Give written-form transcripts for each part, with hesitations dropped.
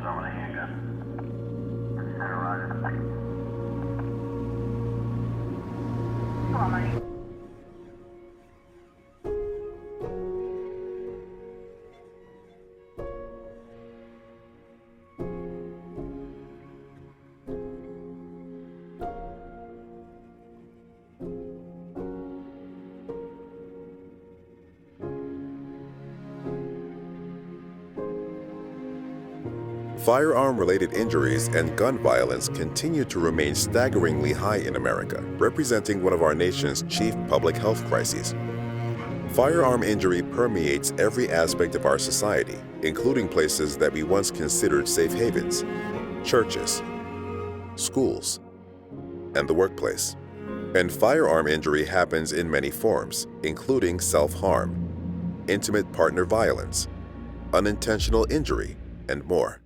some of the handgun. Center, Roger. Come on, Mike. Firearm-related injuries and gun violence continue to remain staggeringly high in America, representing one of our nation's chief public health crises. Firearm injury permeates every aspect of our society, including places that we once considered safe havens, churches, schools, and the workplace. And firearm injury happens in many forms, including self-harm, intimate partner violence, unintentional injury, and more.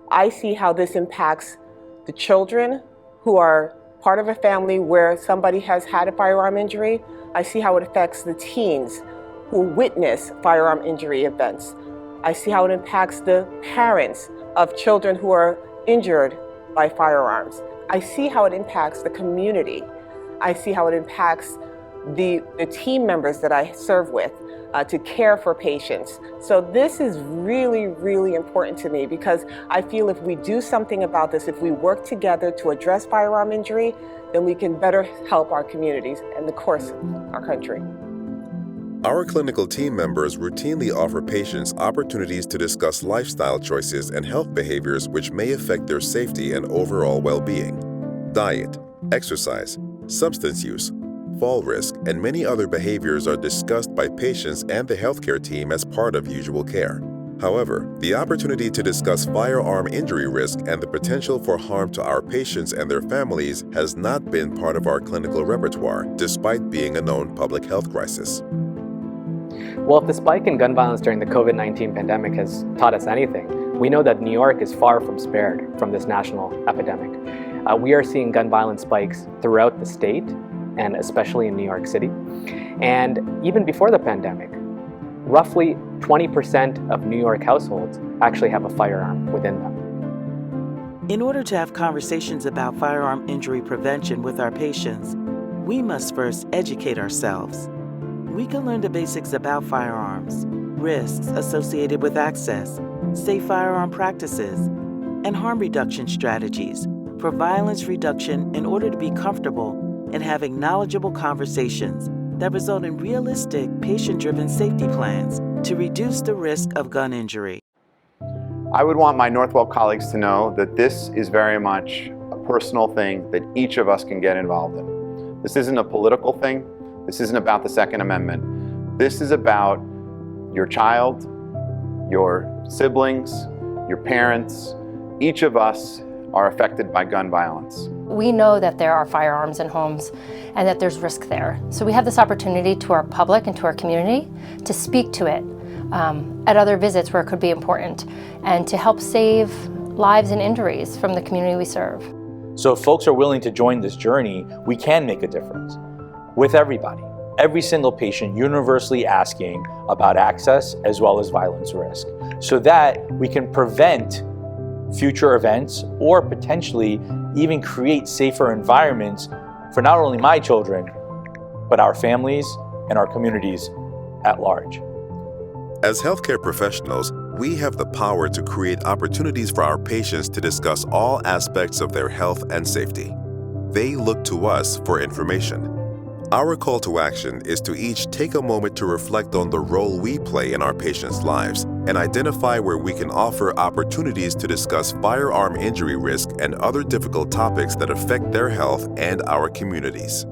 I see how this impacts the children who are part of a family where somebody has had a firearm injury. I see how it affects the teens who witness firearm injury events. I see how it impacts the parents of children who are injured by firearms. I see how it impacts the community. I see how it impacts the team members that I serve with to care for patients. So this is really, really important to me because I feel if we do something about this, if we work together to address firearm injury, then we can better help our communities and, of course, our country. Our clinical team members routinely offer patients opportunities to discuss lifestyle choices and health behaviors which may affect their safety and overall well-being. Diet, exercise, substance use, fall risk, and many other behaviors are discussed by patients and the healthcare team as part of usual care. However, the opportunity to discuss firearm injury risk and the potential for harm to our patients and their families has not been part of our clinical repertoire, despite being a known public health crisis. Well, if the spike in gun violence during the COVID-19 pandemic has taught us anything, we know that New York is far from spared from this national epidemic. We are seeing gun violence spikes throughout the state, and especially in New York City. And even before the pandemic, roughly 20% of New York households actually have a firearm within them. In order to have conversations about firearm injury prevention with our patients, we must first educate ourselves. We can learn the basics about firearms, risks associated with access, safe firearm practices, and harm reduction strategies for violence reduction in order to be comfortable in having knowledgeable conversations that result in realistic, patient-driven safety plans to reduce the risk of gun injury. I would want my Northwell colleagues to know that this is very much a personal thing that each of us can get involved in. This isn't a political thing. This isn't about the Second Amendment. This is about your child, your siblings, your parents. Each of us are affected by gun violence. We know that there are firearms in homes and that there's risk there. So we have this opportunity to our public and to our community to speak to it at other visits where it could be important and to help save lives and injuries from the community we serve. So if folks are willing to join this journey, we can make a difference with everybody. Every single patient universally asking about access as well as violence risk so that we can prevent future events or potentially even create safer environments for not only my children, but our families and our communities at large. As healthcare professionals, we have the power to create opportunities for our patients to discuss all aspects of their health and safety. They look to us for information. Our call to action is to each take a moment to reflect on the role we play in our patients' lives and identify where we can offer opportunities to discuss firearm injury risk and other difficult topics that affect their health and our communities.